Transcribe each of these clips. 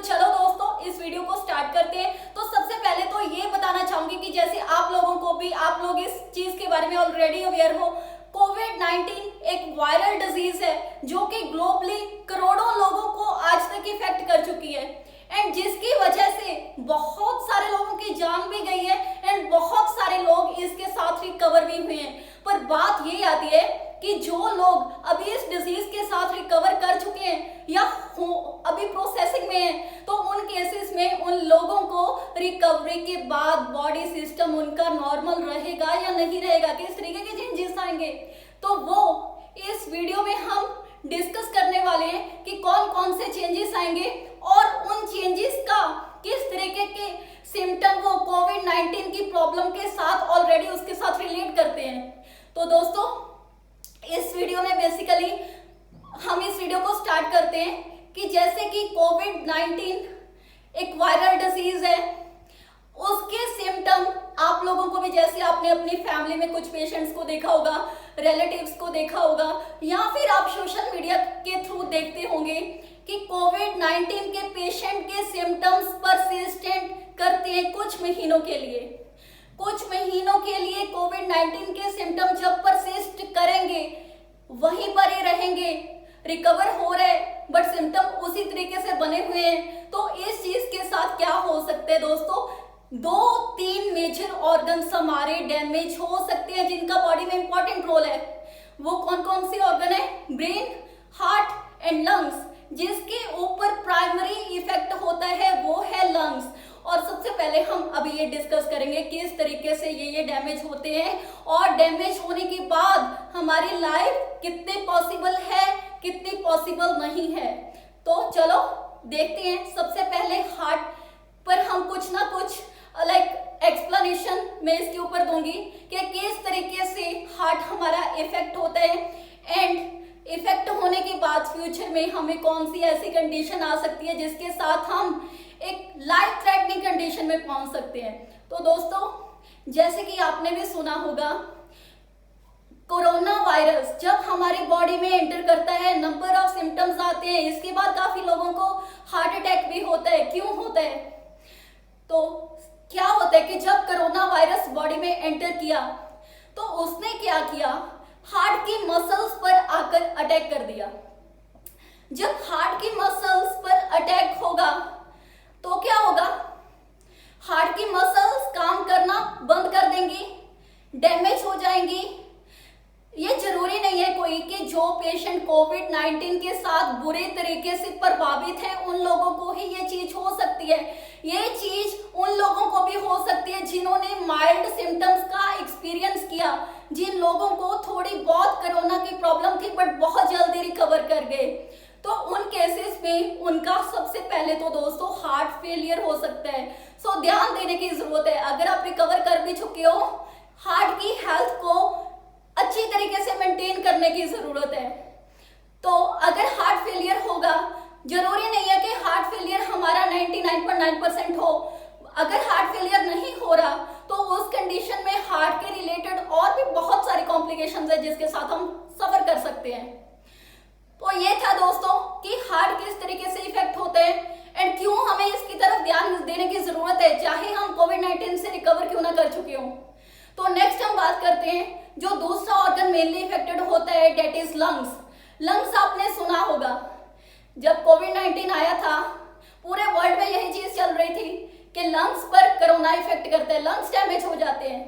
चलो दोस्तों इस वीडियो को स्टार्ट करते हैं। तो सबसे पहले तो ये बताना चाहूंगी कि जैसे आप लोगों को भी, आप लोग इस चीज के बारे में ऑलरेडी अवेयर हो, कोविड-19 एक वायरल डिजीज है जो कि ग्लोबली करोड़ों लोगों को आज तक इफेक्ट कर चुकी है एंड जिसकी वजह से बहुत सारे लोगों की जान भी गई है एंड बहुत सारे लोग इसके साथ रिकवर भी हुए हैं। पर बात ये आती है कि जो लोग अभी इस डिजीज के साथ रिकवर कर चुके हैं या अभी प्रोसेसिंग में हैं, तो उन केसेस में उन लोगों को रिकवरी के बाद बॉडी सिस्टम उनका नॉर्मल रहेगा या नहीं रहेगा, किस तरीके के चेंजेस आएंगे, तो वो इस वीडियो में हम डिस्कस करने वाले हैं कि कौन कौन से चेंजेस आएंगे और उन चेंजेस का किस तरीके के सिम्टम वो कोविड-19 की प्रॉब्लम के साथ ऑलरेडी उसके साथ रिलेट करते हैं। तो दोस्तों इस वीडियो में बेसिकली हम इस वीडियो को स्टार्ट करते हैं कि जैसे कि कोविड-19 एक वायरल डिजीज है, उसके सिम्टम आप लोगों को भी, जैसे आपने अपनी फैमिली में कुछ पेशेंट्स को देखा होगा, रिलेटिव्स को देखा होगा या फिर आप सोशल मीडिया के थ्रू देखते होंगे कि कोविड-19 के पेशेंट के सिम्टम्स परसिस्टेंट करते हैं कुछ महीनों के लिए। कुछ महीनों के लिए कोविड-19 के सिम्टम जब परसिस्ट करेंगे वहीं पर ही रहेंगे, रिकवर हो रहे बट सिम्टम उसी तरीके से बने हुए हैं। तो इस चीज के साथ क्या हो सकते हैं दोस्तों, 2-3 मेजर ऑर्गन्स हमारे डैमेज हो सकते हैं जिनका बॉडी में इंपॉर्टेंट रोल है। वो कौन कौन से ऑर्गन है? Brain, heart and lungs. जिसके ऊपर प्राइमरी इफेक्ट होता है वो है लंग्स। और सबसे पहले हम अभी ये डिस्कस करेंगे किस तरीके से ये डैमेज होते हैं और डैमेज होने के बाद हमारी लाइफ कितने पॉसिबल है, कितनी पॉसिबल नहीं है। तो चलो देखते हैं। सबसे पहले हार्ट पर हम कुछ ना कुछ एक्सप्लेनेशन मैं इसके ऊपर दूंगी कि किस तरीके से हार्ट हमारा इफेक्ट होता है एंड इफेक्ट होने के बाद फ्यूचर में हमें कौन सी ऐसी कंडीशन आ सकती है जिसके साथ हम एक लाइफ थ्रेटनिंग कंडीशन में पहुंच सकते हैं। तो दोस्तों जैसे कि आपने भी सुना होगा, कोरोना वायरस जब हमारी बॉडी में एंटर करता है नंबर ऑफ सिम्टम्स आते हैं, इसके बाद काफी लोगों को हार्ट अटैक भी होता है। क्यों होता है? तो क्या होता है कि जब कोरोना वायरस बॉडी में एंटर किया तो उसने क्या किया, हार्ट की मसल्स पर आकर अटैक कर दिया। जब हार्ट की मसल्स पर अटैक होगा तो क्या होगा, हार्ट की मसल्स काम करना बंद कर देंगी, डैमेज हो जाएंगी। ये जरूरी नहीं है कोई कि जो पेशेंट कोविड-19 के साथ बुरे तरीके से प्रभावित है उन लोगों को ही ये चीज हो सकती है। ये चीज उन लोगों को भी हो सकती है जिन्होंने माइल्ड सिम्टम्स का एक्सपीरियंस किया, जिन लोगों को थोड़ी बहुत कोरोना की प्रॉब्लम थी बट बहुत जल्दी रिकवर कर गए। तो उन केसेस में उनका सबसे पहले तो दोस्तों हार्ट फेलियर हो सकता है। सो ध्यान देने की जरूरत है। अगर आप रिकवर कर भी चुके हो, हार्ट की हेल्थ को अच्छी तरीके से मेंटेन करने की जरूरत है। तो अगर हार्ट फेलियर होगा, जरूरी नहीं है कि हार्ट फेलियर हमारा 99.9% हो। अगर हार्ट फेलियर नहीं हो रहा तो उस कंडीशन में हार्ट के रिलेटेड और भी बहुत सारी कॉम्प्लिकेशंस है जिसके साथ हम सफर कर सकते हैं। तो ये था दोस्तों कि हार्ट किस तरीके से इफेक्ट होते हैं एंड क्यों हमें इसकी तरफ ध्यान देने की जरूरत है चाहे हम कोविड-19 से रिकवर क्यों ना कर चुके हों। तो नेक्स्ट हम बात करते हैं जो दूसरा ऑर्गन मेनली इफेक्टेड होता है, डेट इज लंग्स। लंग्स आपने सुना होगा, जब कोविड-19 आया था पूरे वर्ल्ड में यही चीज चल रही थी कि लंग्स पर कोरोना इफेक्ट करता है, लंग्स डैमेज हो जाते हैं।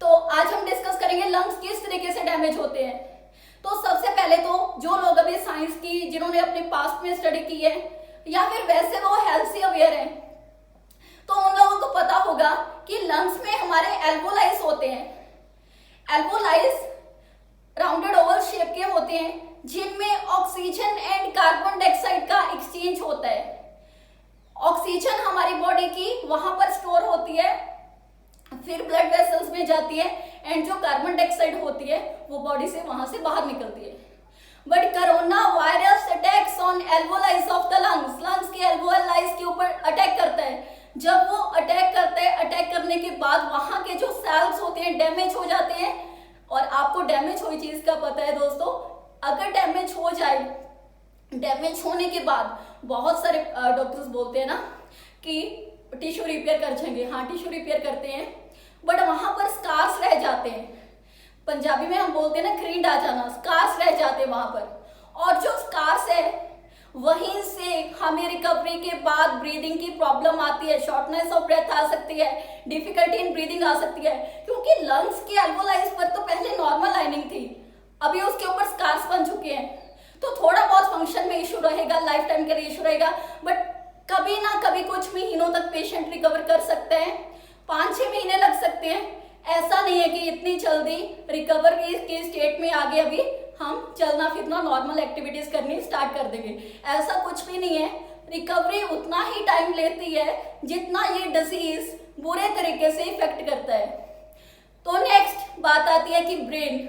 तो आज हम डिस्कस करेंगे लंग्स किस तरीके से डैमेज होते हैं। तो सबसे पहले तो जो लोग अभी साइंस की, जिन्होंने अपने पास्ट में स्टडी की है या फिर वैसे वो हेल्थ से अवेयर है, तो उन लोगों को पता होगा कि लंग्स में हमारे एल्वोलाइज होते हैं। एल्वोलाइज राउंडेड ओवल शेप के होते हैं जिनमें ऑक्सीजन एंड कार्बन डाइऑक्साइड का एक्सचेंज होता है। ऑक्सीजन हमारी बॉडी की वहां पर स्टोर होती है, फिर ब्लड वेसल्स में जाती है एंड जो कार्बन डाइऑक्साइड होती है वो बॉडी से वहां से बाहर निकलती है। But corona virus attacks on alveoli of the lungs. Lungs के एल्वोलाइज के ऊपर अटैक करता है। जब वो अटैक करता है, अटैक करने के बाद वहां के जो सेल्स होते हैं डैमेज हो जाते हैं। और आपको डैमेज हुई चीज का पता है दोस्तों, अगर डैमेज हो जाए, डैमेज होने के बाद बहुत सारे डॉक्टर्स बोलते हैं ना कि टिश्यू रिपेयर कर जाएंगे, हाँ टिश्यू रिपेयर करते हैं, बट वहां पर स्कार्स रह जाते हैं। पंजाबी में हम बोलते हैं ना क्रीड आ जाना, स्कार्स रह जाते हैं वहां पर। और जो स्कार्स है वहीं से हमें रिकवरी के बाद ब्रीदिंग की प्रॉब्लम आती है, शॉर्टनेस ऑफ ब्रेथ आ सकती है, डिफिकल्टी इन ब्रीदिंग आ सकती है, क्योंकि लंग्स की एल्वोलाइज पर तो पहले नॉर्मल लाइनिंग थी, अभी उसके ऊपर स्कार्स बन चुके हैं। तो थोड़ा बहुत फंक्शन में इशू रहेगा, लाइफ टाइम के लिए इशू रहेगा, बट कभी ना कभी कुछ महीनों तक पेशेंट रिकवर कर सकते हैं, 5-6 महीने लग सकते हैं। ऐसा नहीं है कि इतनी जल्दी रिकवर की स्टेट में आगे अभी हम चलना फिरना नॉर्मल एक्टिविटीज करनी स्टार्ट कर देंगे, ऐसा कुछ भी नहीं है। रिकवरी उतना ही टाइम लेती है जितना ये डिजीज बुरे तरीके से इफेक्ट करता है। तो नेक्स्ट बात आती है कि ब्रेन,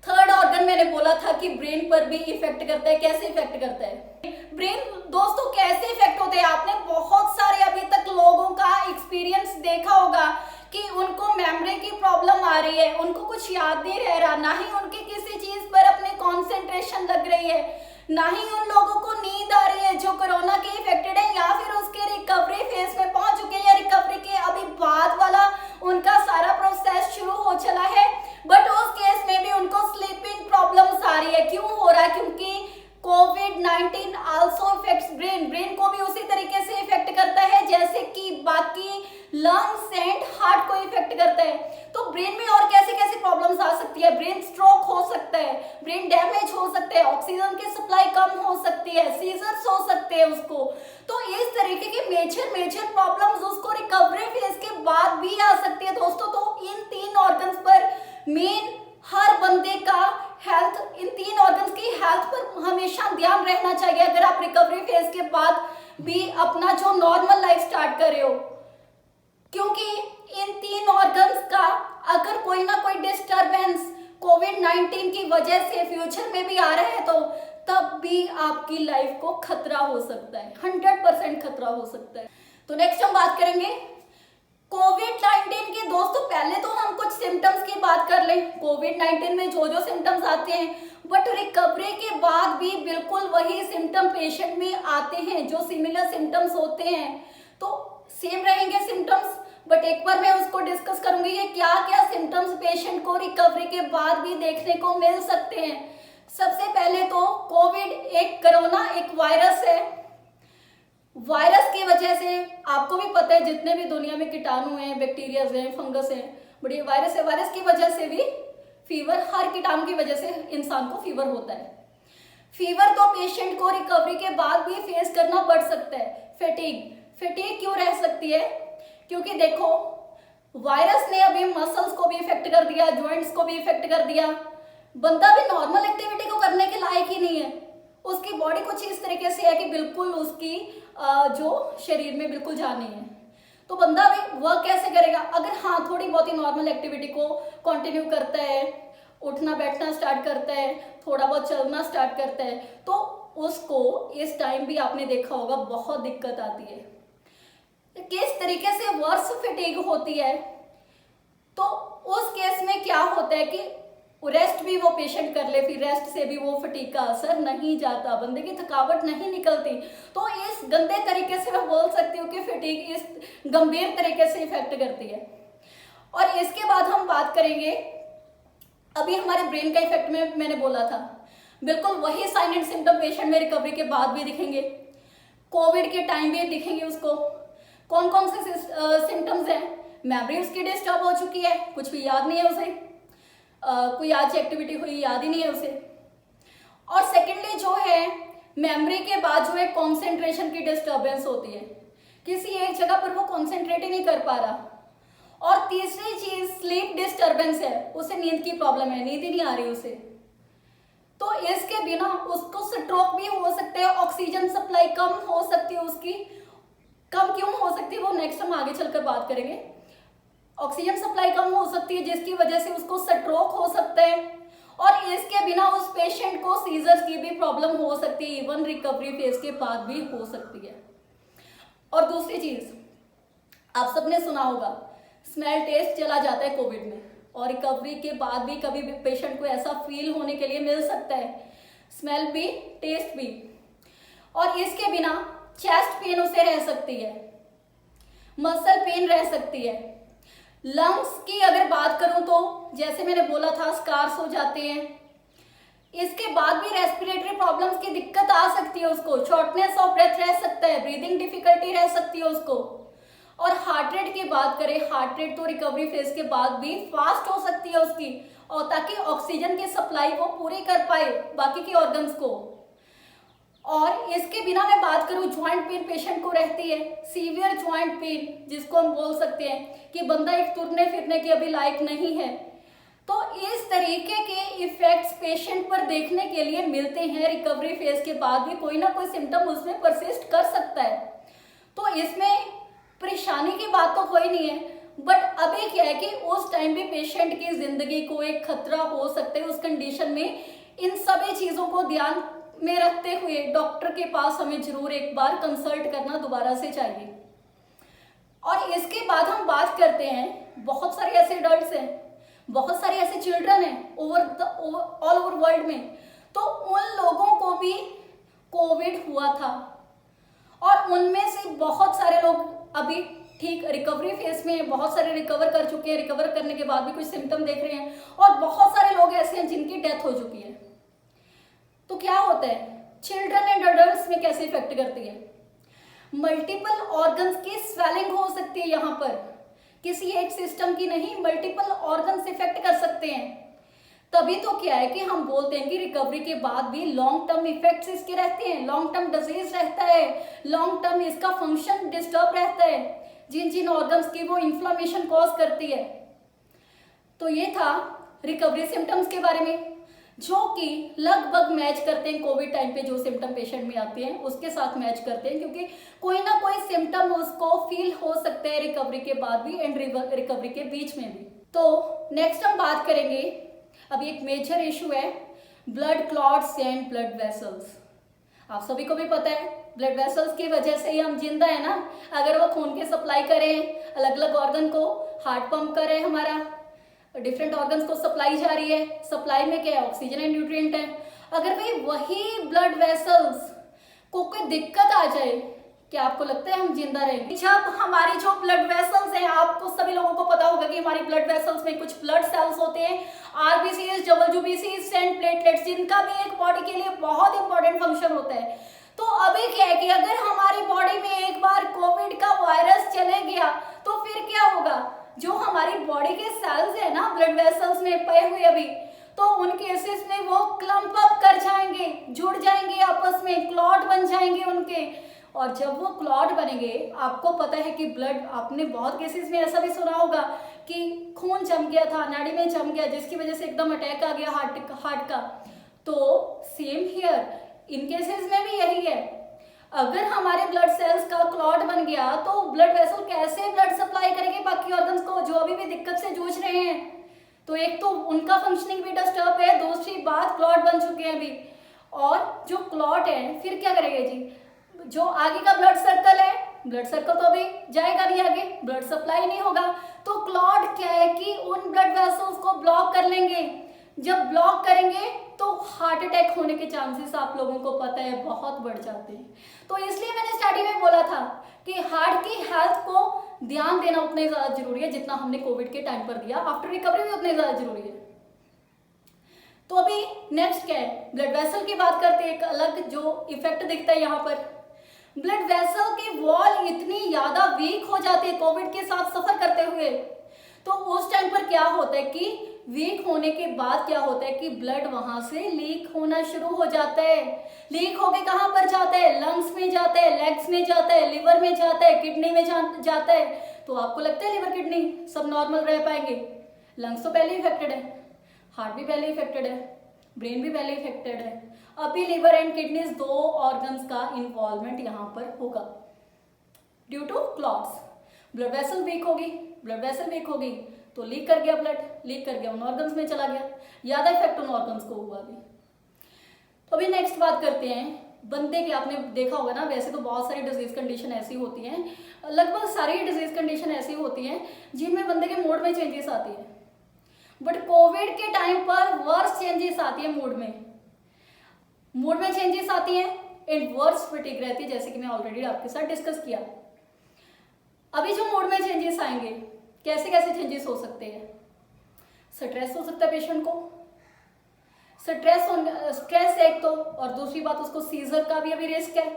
थर्ड ऑर्गन मैंने बोला था कि ब्रेन पर भी इफेक्ट करता है। कैसे इफेक्ट करता है ब्रेन दोस्तों, कैसे इफेक्ट होते हैं? आपने बहुत सारे अभी तक लोगों का एक्सपीरियंस देखा होगा कि उनको मेमोरी की प्रॉब्लम आ रही है, उनको कुछ याद नहीं रह रहा, ना ही उनकी किसी चीज पर अपनी कंसंट्रेशन लग रही है, ना ही उन लोगों को नींद आ रही है जो कोरोना के इफेक्टेड है या फिर उसके रिकवरी फेज में पहुंच चुके हैं या रिकवरी के अभी बाद वाला उनका सारा प्रोसेस शुरू हो चला है, बट उस केस में भी उनको स्लीपिंग प्रॉब्लम्स आ रही है। क्यों हो रहा है? क्योंकि कोविड-19 आल्सो इफेक्ट्स ब्रेन, ब्रेन को भी उसी तरीके से इफेक्ट करता है जैसे कि बाकी लंग्स एंड हार्ट को इफेक्ट करता है। तो ब्रेन में और कैसे कैसे प्रॉब्लम्स आ सकती है? ब्रेन स्ट्रोक हो सकता है, ब्रेन डैमेज हो सकता है, ऑक्सीजन की सप्लाई कम हो सकती है, सीजर्स हो सकते हैं उसको। तो इस तरीके की मेजर प्रॉब्लम्स उसको रिकवरी फेज के बाद भी आ सकती है दोस्तों। तो इन 3 ऑर्गन्स पर मेन हर बंदे का हेल्थ, इन 3 ऑर्गन्स की हेल्थ पर हमेशा ध्यान रहना चाहिए अगर आप रिकवरी फेज के बाद भी अपना जो नॉर्मल लाइफ स्टार्ट कर रहे हो, क्योंकि इन 3 ऑर्गन्स का अगर कोई ना कोई डिस्टरबेंस कोविड-19 की वजह से फ्यूचर में भी आ रहा है तो तब भी आपकी लाइफ को खतरा हो सकता है, 100% खतरा हो सकता है। तो नेक्स्ट हम बात करेंगे कोविड-19 के दोस्तों। पहले तो हम कुछ सिम्टम्स की बात कर लें। कोविड-19 में जो जो सिम्टम्स आते हैं, बट रिकवरी के बाद भी बिल्कुल वही सिम्टम पेशेंट में आते हैं, जो सिमिलर सिम्टम्स होते हैं तो सेम रहेंगे सिम्टम्स, बट एक बार मैं उसको डिस्कस करूंगी कि क्या क्या सिम्टम्स पेशेंट को रिकवरी के बाद भी देखने को मिल सकते हैं। सबसे पहले तो कोविड एक कोरोना एक वायरस है, वायरस की वजह से आपको भी पता है जितने भी दुनिया में कीटाणु हैं, बैक्टीरियाज हैं, फंगस हैं, बट ये वायरस है, वायरस की वजह से भी फीवर, हर कीटाणु की वजह से इंसान को फीवर होता है। फीवर तो पेशेंट को रिकवरी के बाद भी फेस करना पड़ सकता है। फैटीग क्यों रह सकती है? क्योंकि देखो वायरस ने अभी मसल्स को भी इफेक्ट कर दिया, जॉइंट्स को भी इफेक्ट कर दिया, बंदा भी नॉर्मल एक्टिविटी को करने के लायक ही नहीं है, उसकी बॉडी कुछ इस तरीके से है कि बिल्कुल उसकी जो शरीर में बिल्कुल जान नहीं है, तो बंदा भी वर्क कैसे करेगा? अगर हाँ थोड़ी बहुत ही नॉर्मल एक्टिविटी को कंटिन्यू करता है, उठना बैठना स्टार्ट करता है, थोड़ा बहुत चलना स्टार्ट करता है, तो उसको इस टाइम भी आपने देखा होगा बहुत दिक्कत आती है। किस तरीके से वर्स फैटीग होती है, तो उस केस में क्या होता है कि रेस्ट भी वो पेशेंट कर ले, फिर रेस्ट से भी वो फटीग का असर नहीं जाता, बंदे की थकावट नहीं निकलती। तो इस गंदे तरीके से मैं बोल सकती हूँ कि फटीग इस गंभीर तरीके से इफेक्ट करती है। और इसके बाद हम बात करेंगे, अभी हमारे ब्रेन का इफेक्ट में मैंने बोला था, बिल्कुल वही साइन एंड सिम्टम पेशेंट में रिकवरी के बाद भी दिखेंगे, कोविड के टाइम भी दिखेंगे उसको। कौन कौन से सिम्टम्स हैं? मेमोरी उसकी डिस्टर्ब हो चुकी है, कुछ भी याद नहीं है उसे, कोई आज एक्टिविटी हुई याद ही नहीं है उसे। और सेकेंडली जो है मेमोरी के बाद जो है कॉन्सेंट्रेशन की डिस्टर्बेंस होती है, किसी एक जगह पर वो कॉन्सेंट्रेट ही नहीं कर पा रहा। और तीसरी चीज स्लीप डिस्टर्बेंस है, उसे नींद की प्रॉब्लम है, नींद ही नहीं आ रही उसे, तो इसके बिना उसको स्ट्रोक भी हो सकते हैं, ऑक्सीजन सप्लाई कम हो सकती है उसकी। कम क्यों हो सकती है वो नेक्स्ट हम आगे चलकर बात करेंगे। ऑक्सीजन सप्लाई कम हो सकती है जिसकी वजह से उसको स्ट्रोक हो सकता है, और इसके बिना उस पेशेंट को सीजर्स की भी प्रॉब्लम हो सकती है, इवन रिकवरी फेज के बाद भी हो सकती है। और दूसरी चीज आप सबने सुना होगा, स्मेल टेस्ट चला जाता है कोविड में, और रिकवरी के बाद भी कभी भी पेशेंट को ऐसा फील होने के लिए मिल सकता है, स्मेल भी टेस्ट भी। और इसके बिना चेस्ट पेन उसे रह सकती है, मसल पेन रह सकती है। लंग्स की अगर बात करूं तो जैसे मैंने बोला था स्कार्स हो जाते हैं, इसके बाद भी रेस्पिरेटरी प्रॉब्लम्स की दिक्कत आ सकती है उसको, शॉर्टनेस ऑफ ब्रेथ रह सकता है, ब्रीदिंग डिफिकल्टी रह सकती है उसको। और हार्ट रेट की बात करें, हार्ट रेट तो रिकवरी फेज के बाद भी फास्ट हो सकती है उसकी, और ताकि ऑक्सीजन की सप्लाई वो पूरी कर पाए बाकी के ऑर्गन्स को। और इसके बिना मैं बात करूं ज्वाइंट पेन पेशेंट को रहती है, सीवियर ज्वाइंट पेन जिसको हम बोल सकते हैं कि बंदा एक तुरने फिरने के अभी लायक नहीं है। तो इस तरीके के इफेक्ट्स पेशेंट पर देखने के लिए मिलते हैं। रिकवरी फेज के बाद भी कोई ना कोई सिम्टम उसमें परसिस्ट कर सकता है, तो इसमें परेशानी की बात तो कोई नहीं है। बट अभी क्या है कि उस टाइम भी पेशेंट की जिंदगी को एक खतरा हो सकता है। उस कंडीशन में इन सभी चीजों को ध्यान में रखते हुए डॉक्टर के पास हमें जरूर एक बार कंसल्ट करना दोबारा से चाहिए। और इसके बाद हम बात करते हैं, बहुत सारे ऐसे एडल्ट्स हैं, बहुत सारे ऐसे चिल्ड्रन हैं ऑल ओवर वर्ल्ड में, तो उन लोगों को भी कोविड हुआ था और उनमें से बहुत सारे लोग अभी ठीक रिकवरी फेज में, बहुत सारे रिकवर कर चुके हैं, रिकवर करने के बाद भी कुछ सिम्टम देख रहे हैं, और बहुत सारे लोग ऐसे हैं जिनकी डेथ हो चुकी है। तो क्या होता है, चिल्ड्रन एंड अडल्ट्स में कैसे इफेक्ट करती है? मल्टीपल ऑर्गन्स की स्वेलिंग हो सकती है, यहाँ पर किसी एक सिस्टम की नहीं, मल्टीपल ऑर्गन्स इफेक्ट कर सकते हैं। तभी तो क्या है कि हम बोलते हैं कि रिकवरी के बाद भी लॉन्ग टर्म इफेक्ट्स इसके रहते हैं, लॉन्ग टर्म डिजीज रहता है, लॉन्ग टर्म इसका फंक्शन डिस्टर्ब रहता है, जिन जिन ऑर्गन्स की वो इन्फ्लामेशन कॉज करती है। तो ये था रिकवरी सिम्टम्स के बारे में, जो कि लगभग मैच करते हैं कोविड टाइम पे जो सिम्टम पेशेंट में आते हैं उसके साथ मैच करते हैं, क्योंकि कोई ना कोई सिम्टम उसको फील हो सकते हैं रिकवरी के बाद भी एंड रिकवरी के बीच में भी। तो नेक्स्ट हम बात करेंगे, अभी एक मेजर इशू है blood clots and blood vessels. आप सभी को भी पता है ब्लड वेसल्स की वजह से ही हम जिंदा है ना। अगर वो खून की सप्लाई करें अलग अलग ऑर्गन को, हार्ट पंप करे हमारा, डिफरेंट ऑर्गन्स को सप्लाई जा रही है, सप्लाई में क्या है, ऑक्सीजन एंड न्यूट्रिएंट है। अगर भाई वही ब्लड वेसल्स को कोई दिक्कत आ जाए, क्या आपको लगता है हम जिंदा रहेंगे? जब हमारी जो ब्लड वेसल्स हैं, आपको सभी लोगों को पता होगा कि हमारी ब्लड वेसल्स में कुछ ब्लड सेल्स होते हैं, आरबीसीज, डब्ल्यूबीसीज एंड प्लेटलेट्स, जिनका भी एक बॉडी के लिए बहुत इंपॉर्टेंट फंक्शन होता है। तो अभी क्या है कि अगर हमारी बॉडी में एक बार कोविड का वायरस चले गया तो फिर क्या होगा, जो हमारी बॉडी के सेल्स है ना ब्लड वेसल्स में पए हुए अभी, तो उन केसेस में वो क्लम्प अप कर जाएंगे, जुड़ जाएंगे आपस में, क्लॉट बन जाएंगे उनके। और जब वो क्लॉट बनेंगे, आपको पता है कि ब्लड, आपने बहुत केसेस में ऐसा भी सुना होगा कि खून जम गया था, नाड़ी में जम गया, जिसकी वजह से एकदम अटैक आ गया हार्ट का। तो सेम हियर, इन केसेस में भी यही है। अगर हमारे ब्लड सेल्स का क्लॉट बन गया तो ब्लड वेसल कैसे ब्लड सप्लाई करेंगे बाकी ऑर्गन्स को जो अभी भी दिक्कत से जूझ रहे हैं? तो एक तो उनका फंक्शनिंग भी डिस्टर्ब है, दूसरी बात क्लॉट बन चुके हैं अभी। और जो क्लॉट है फिर क्या करेंगे जी, जो आगे का ब्लड सर्कल है, ब्लड सर्कल तो अभी जाएगा नहीं आगे, ब्लड सप्लाई नहीं होगा, तो क्लॉट क्या है कि उन ब्लड वेसल्स को ब्लॉक कर लेंगे। जब ब्लॉक करेंगे तो हार्ट अटैक होने के चांसेस आप लोगों को पता है बहुत बढ़ जाते हैं। तो इसलिए मैंने स्टडी में बोला था कि हार्ट की हेल्थ को ध्यान देना उतना ही ज्यादा जरूरी है जितना हमने कोविड के टाइम पर दिया, आफ्टर रिकवरी भी उतना ही ज्यादा जरूरी है। तो अभी नेक्स्ट क्या है, ब्लड वेसल की बात करते हैं। एक अलग जो इफेक्ट दिखता है यहाँ पर, ब्लड वेसल के वॉल इतनी ज्यादा वीक हो जाते हैं कोविड के साथ सफर करते हुए। तो उस टाइम पर क्या होता है कि वीक होने के बाद क्या होता है कि ब्लड वहां से लीक होना शुरू हो जाता है। लीक होके कहां पर जाता है, लंग्स में जाता है, लेग्स में जाता है, लिवर में जाता है, किडनी में जाता है। तो आपको लगता है लिवर किडनी सब नॉर्मल रह पाएंगे? लंग्स तो पहले इफेक्टेड है, हार्ट भी पहले इफेक्टेड है, ब्रेन भी पहले इफेक्टेड है। अभी लिवर एंड किडनीज, दो ऑर्गन्स का इन्वॉल्वमेंट यहाँ पर होगा due to clots. Blood vessel weak होगी, ब्लड वेसल वीक होगी तो लीक कर गया, ब्लड लीक कर गया, उन ऑर्गन्स में चला गया, ज्यादा इफेक्ट उन ऑर्गन्स को हुआ भी। तो अभी नेक्स्ट बात करते हैं बंदे की। आपने देखा होगा ना, वैसे तो बहुत सारी डिजीज कंडीशन ऐसी होती हैं, लगभग सारी डिजीज कंडीशन ऐसी होती हैं जिनमें बंदे के मूड में चेंजेस आती है। बट कोविड के टाइम पर वर्स चेंजेस आती है मूड में चेंजेस आती हैं। एंड वर्स्ट फटीग रहती है, जैसे कि मैं ऑलरेडी आपके साथ डिस्कस किया। अभी जो मूड में चेंजेस आएंगे, कैसे कैसे चेंजेस हो सकते हैं? स्ट्रेस हो सकता है पेशेंट को, स्ट्रेस एक तो, और दूसरी बात उसको सीजर का भी अभी रिस्क है,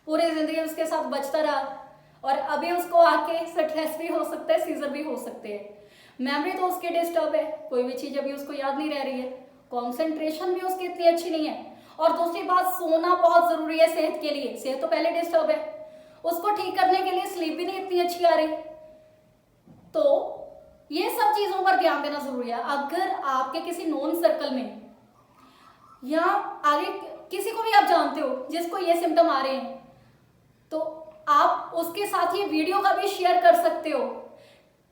पूरी जिंदगी उसके साथ बचता रहा, और अभी उसको आके स्ट्रेस भी हो सकता है, सीजर भी हो सकते हैं। मेमोरी तो उसकी डिस्टर्ब है, कोई भी चीज अभी उसको याद नहीं रह रही है, कॉन्सेंट्रेशन भी उसकी इतनी अच्छी नहीं है, और दूसरी बात सोना बहुत जरूरी है सेहत के लिए। सेहत तो पहले डिस्टर्ब है, उसको ठीक करने के लिए स्लीप भी नहीं इतनी अच्छी आ रही। तो ये सब चीजों पर ध्यान देना जरूरी है। अगर आपके किसी नोन सर्कल में या आगे किसी को भी आप जानते हो जिसको ये सिम्टम आ रहे हैं, तो आप उसके साथ ये वीडियो का भी शेयर कर सकते हो,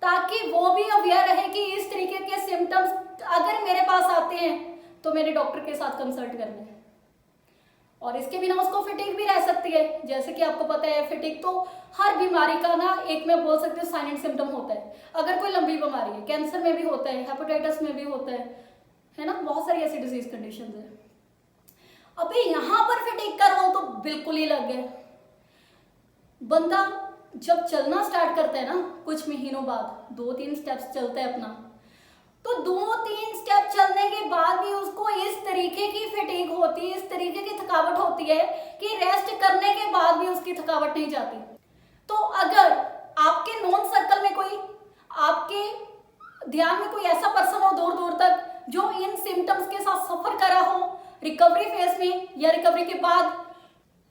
ताकि वो भी अवेयर रहे कि इस तरीके के सिम्टम्स अगर मेरे पास आते हैं तो मेरे डॉक्टर के साथ कंसल्ट करना है। और इसके बिना उसको फिटिक भी रह सकती है, जैसे कि आपको पता है फिटिक तो हर बीमारी का ना एक मैं बोल सकती हूँ साइलेंट सिम्टम होता है। अगर कोई लंबी बीमारी है, कैंसर में भी होता है, हेपेटाइटिस में भी होता है ना, बहुत सारी ऐसी डिजीज कंडीशन है। अभी यहाँ पर फिटिक का रोल तो बिल्कुल ही लग गया। बंदा जब चलना स्टार्ट करता है ना, कुछ महीनों बाद 2-3 स्टेप्स चलता है अपना, तो 2-3 स्टेप चलने के बाद भी उसको इस तरीके की फिटिग होती है, इस तरीके की थकावट होती है कि रेस्ट करने के बाद भी उसकी थकावट नहीं जाती। तो अगर आपके नॉन सर्कल में कोई, आपके ध्यान में कोई ऐसा पर्सन हो दूर दूर तक जो इन सिम्टम्स के साथ सफर कर रहा हो रिकवरी फेज में या रिकवरी के बाद,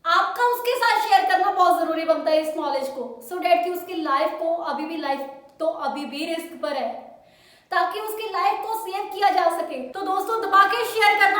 आपका उसके साथ शेयर करना बहुत जरूरी बनता है इस नॉलेज को, सो डैट कि उसकी लाइफ को अभी भी रिस्क पर है, ताकि उसकी लाइफ को सेव किया जा सके। तो दोस्तों दबा के शेयर करना